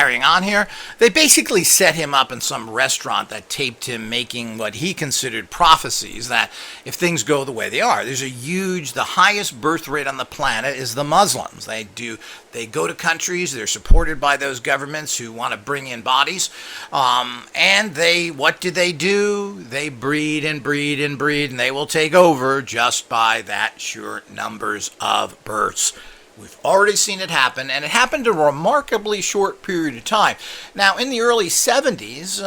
carrying on here. They basically set him up in some restaurant that taped him making what he considered prophecies that if things go the way they are, the highest birth rate on the planet is the Muslims. They go to countries, they're supported by those governments who want to bring in bodies, and what do? They breed and breed and breed, and they will take over just by that sheer numbers of births. We've already seen it happen, and it happened in a remarkably short period of time. Now, in the early 70s,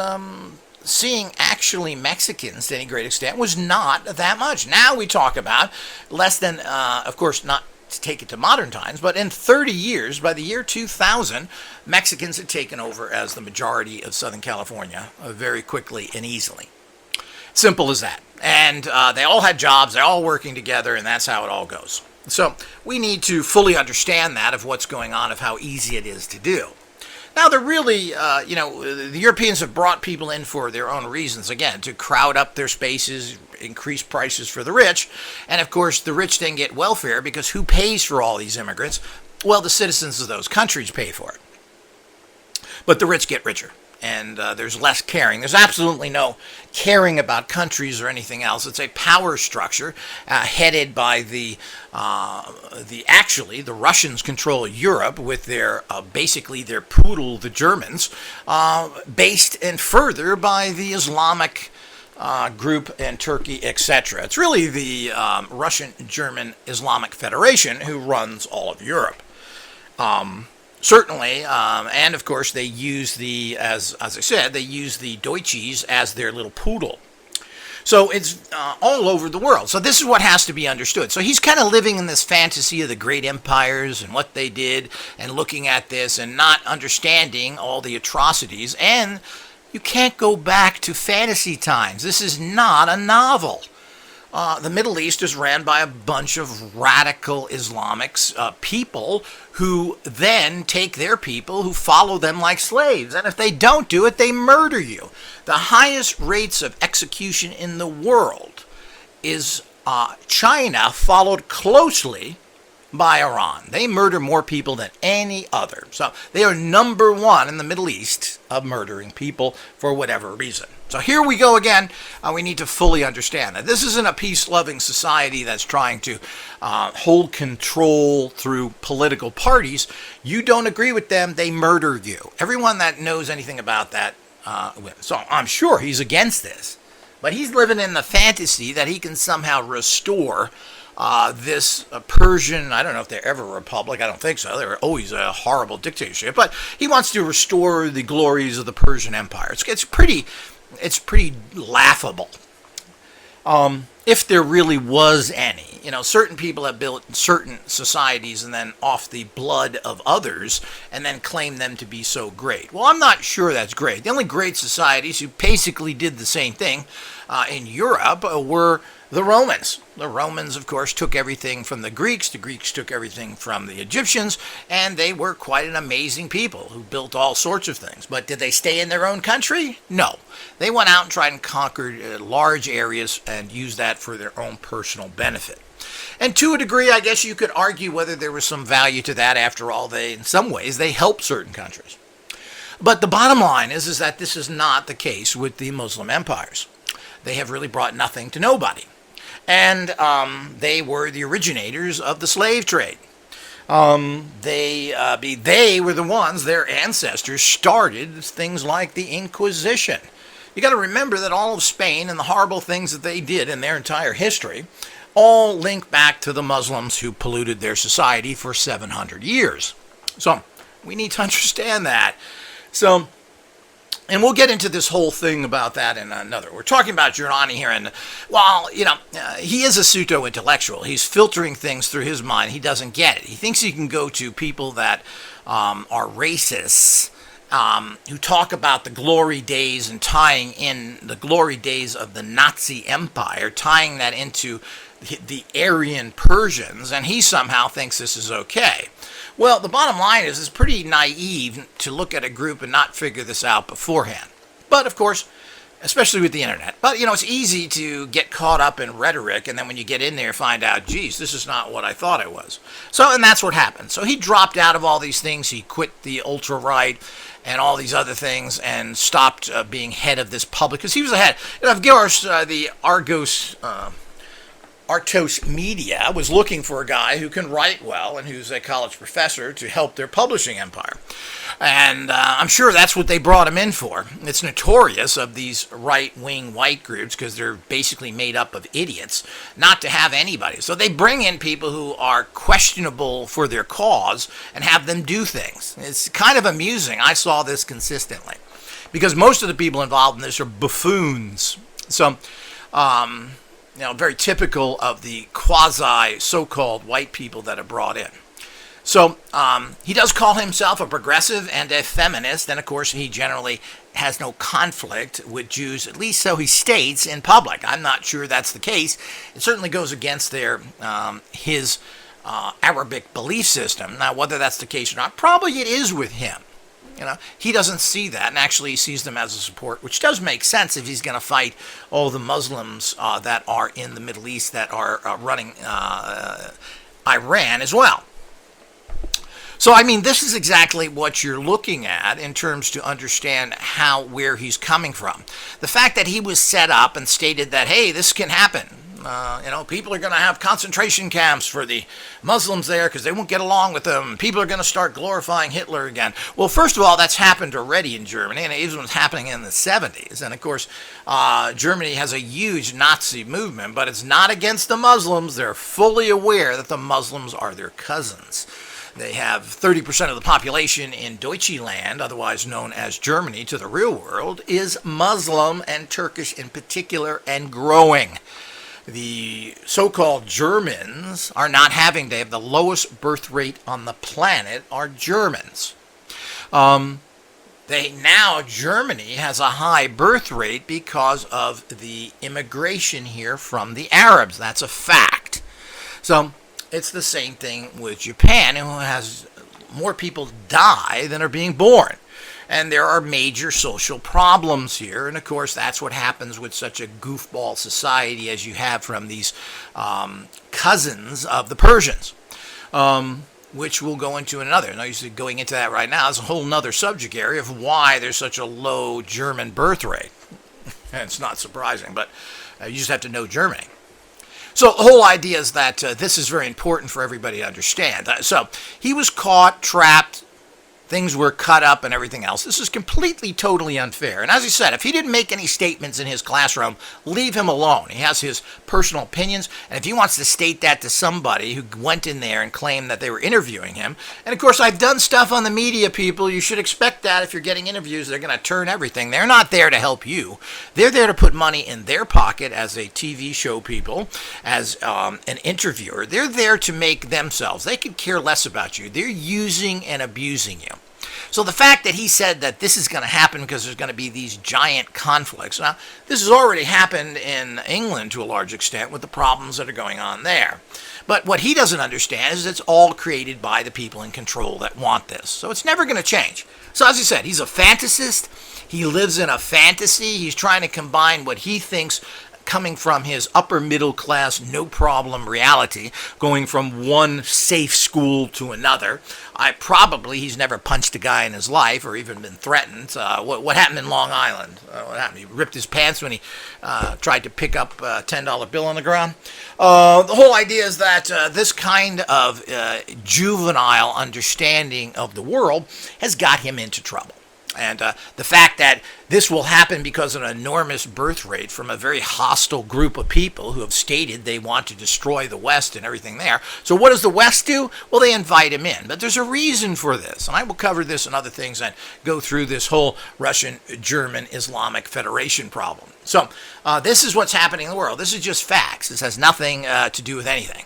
seeing actually Mexicans to any great extent was not that much. Now we talk about less than, of course, not to take it to modern times, but in 30 years, by the year 2000, Mexicans had taken over as the majority of Southern California very quickly and easily. Simple as that. And they all had jobs, they're all working together, and that's how it all goes. So we need to fully understand that of what's going on, of how easy it is to do. Now, they're really, the Europeans have brought people in for their own reasons, again, to crowd up their spaces, increase prices for the rich. And, of course, the rich then get welfare because who pays for all these immigrants? Well, the citizens of those countries pay for it. But the rich get richer. And there's less caring. There's absolutely no caring about countries or anything else. It's a power structure headed by the Russians control Europe with their basically their poodle, the Germans, based and further by the Islamic group in Turkey, etc. It's really the Russian-German Islamic Federation who runs all of Europe. Certainly, and of course they use as I said, they use the Deutsches as their little poodle. So it's all over the world. So this is what has to be understood. So he's kind of living in this fantasy of the great empires and what they did and looking at this and not understanding all the atrocities. And you can't go back to fantasy times. This is not a novel. The Middle East is ran by a bunch of radical Islamics, people who then take their people who follow them like slaves. And if they don't do it, they murder you. The highest rates of execution in the world is China, followed closely by Iran. They murder more people than any other. So they are number one in the Middle East of murdering people for whatever reason. So here we go again. We need to fully understand that this isn't a peace-loving society that's trying to hold control through political parties. You don't agree with them, they murder you. Everyone that knows anything about that, so I'm sure he's against this. But he's living in the fantasy that he can somehow restore this Persian, I don't know if they're ever a republic, I don't think so, they were always a horrible dictatorship, but he wants to restore the glories of the Persian Empire. It's pretty laughable. If there really was any. Certain people have built certain societies and then off the blood of others and then claim them to be so great. Well, I'm not sure that's great. The only great societies who basically did the same thing in Europe were the Romans. The Romans, of course, took everything from the Greeks took everything from the Egyptians, and they were quite an amazing people who built all sorts of things. But did they stay in their own country? No. They went out and tried and conquered large areas and used that for their own personal benefit. And to a degree, I guess you could argue whether there was some value to that. After all, in some ways, they helped certain countries. But the bottom line is that this is not the case with the Muslim empires. They have really brought nothing to nobody. And they were the originators of the slave trade. They were the ones, their ancestors started things like the Inquisition. You got to remember that all of Spain and the horrible things that they did in their entire history all link back to the Muslims who polluted their society for 700 years. So we need to understand that. So, and we'll get into this whole thing about that in another. We're talking about Jorjani here, and while, he is a pseudo-intellectual. He's filtering things through his mind. He doesn't get it. He thinks he can go to people that are racists, who talk about the glory days and tying in the glory days of the Nazi Empire, tying that into the Aryan Persians, and he somehow thinks this is okay. Well, the bottom line is it's pretty naive to look at a group and not figure this out beforehand. But, of course, especially with the internet. But, it's easy to get caught up in rhetoric, and then when you get in there, find out, geez, this is not what I thought it was. So, and that's what happened. So he dropped out of all these things. He quit the ultra-right and all these other things and stopped being head of this public, because he was the head. Of course, the Artos Media was looking for a guy who can write well and who's a college professor to help their publishing empire. And I'm sure that's what they brought him in for. It's notorious of these right-wing white groups, because they're basically made up of idiots, not to have anybody. So they bring in people who are questionable for their cause and have them do things. It's kind of amusing. I saw this consistently, because most of the people involved in this are buffoons. So, very typical of the quasi so-called white people that are brought in. So he does call himself a progressive and a feminist, and of course he generally has no conflict with Jews, at least so he states in public. I'm not sure that's the case. It certainly goes against his Arabic belief system. Now, whether that's the case or not, probably it is with him. He doesn't see that, and actually he sees them as a support, which does make sense if he's going to fight all the Muslims that are in the Middle East that are running Iran as well. So, this is exactly what you're looking at in terms to understand where he's coming from. The fact that he was set up and stated that, hey, this can happen. People are going to have concentration camps for the Muslims there because they won't get along with them. People are going to start glorifying Hitler again. Well, first of all, that's happened already in Germany, and it was happening in the 70s. And, of course, Germany has a huge Nazi movement, but it's not against the Muslims. They're fully aware that the Muslims are their cousins. They have 30% of the population in Deutschland, otherwise known as Germany to the real world, is Muslim, and Turkish in particular, and growing. The so-called Germans are not having, they have the lowest birth rate on the planet, are Germans. Germany has a high birth rate because of the immigration here from the Arabs. That's a fact. So it's the same thing with Japan, who has more people die than are being born. And there are major social problems here. And, of course, that's what happens with such a goofball society as you have from these cousins of the Persians, which we'll go into another. And obviously going into that right now is a whole other subject area of why there's such a low German birth rate. And it's not surprising, but you just have to know Germany. So the whole idea is that this is very important for everybody to understand. So he was caught, trapped, things were cut up and everything else. This is completely, totally unfair. And as I said, if he didn't make any statements in his classroom, leave him alone. He has his personal opinions, and if he wants to state that to somebody who went in there and claimed that they were interviewing him, and of course I've done stuff on the media, people, you should expect that if you're getting interviews, they're going to turn everything. They're not there to help you. They're there to put money in their pocket as a TV show people, as an interviewer. They're there to make themselves. They could care less about you. They're using and abusing you. So the fact that he said that this is going to happen because there's going to be these giant conflicts. Now, this has already happened in England to a large extent with the problems that are going on there. But what he doesn't understand is it's all created by the people in control that want this. So it's never going to change. So as I said, he's a fantasist. He lives in a fantasy. He's trying to combine what he thinks coming from his upper middle class, no problem reality, going from one safe school to another. He's never punched a guy in his life or even been threatened. What happened in Long Island? What happened? He ripped his pants when he tried to pick up a $10 bill on the ground. The whole idea is that this kind of juvenile understanding of the world has got him into trouble. And the fact that this will happen because of an enormous birth rate from a very hostile group of people who have stated they want to destroy the West and everything there. So what does the West do? Well, they invite him in. But there's a reason for this. And I will cover this and other things and go through this whole Russian-German Islamic Federation problem. So this is what's happening in the world. This is just facts. This has nothing to do with anything.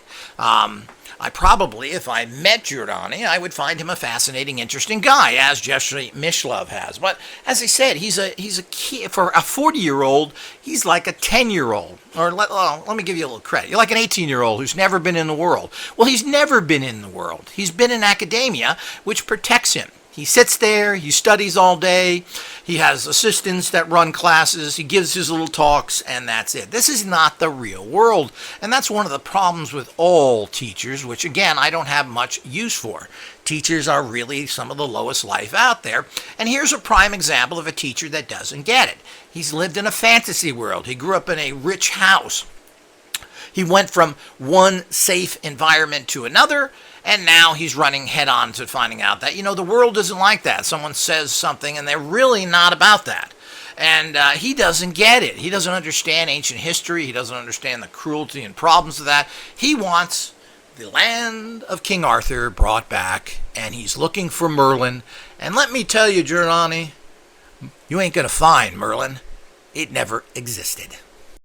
I probably, if I met Jorjani, I would find him a fascinating, interesting guy, as Jeffrey Mishlove has. But as I said, he's a kid. For a 40-year-old, he's like a 10-year-old. Or let me give you a little credit. You're like an 18-year-old who's never been in the world. Well, he's never been in the world. He's been in academia, which protects him. He sits there, he studies all day, he has assistants that run classes, he gives his little talks, and that's it. This is not the real world. And that's one of the problems with all teachers, which again, I don't have much use for. Teachers are really some of the lowest life out there. And here's a prime example of a teacher that doesn't get it. He's lived in a fantasy world. He grew up in a rich house. He went from one safe environment to another, and now he's running head on to finding out that, the world isn't like that. Someone says something, and they're really not about that. And he doesn't get it. He doesn't understand ancient history. He doesn't understand the cruelty and problems of that. He wants the land of King Arthur brought back, and he's looking for Merlin. And let me tell you, Jorjani, you ain't going to find Merlin. It never existed.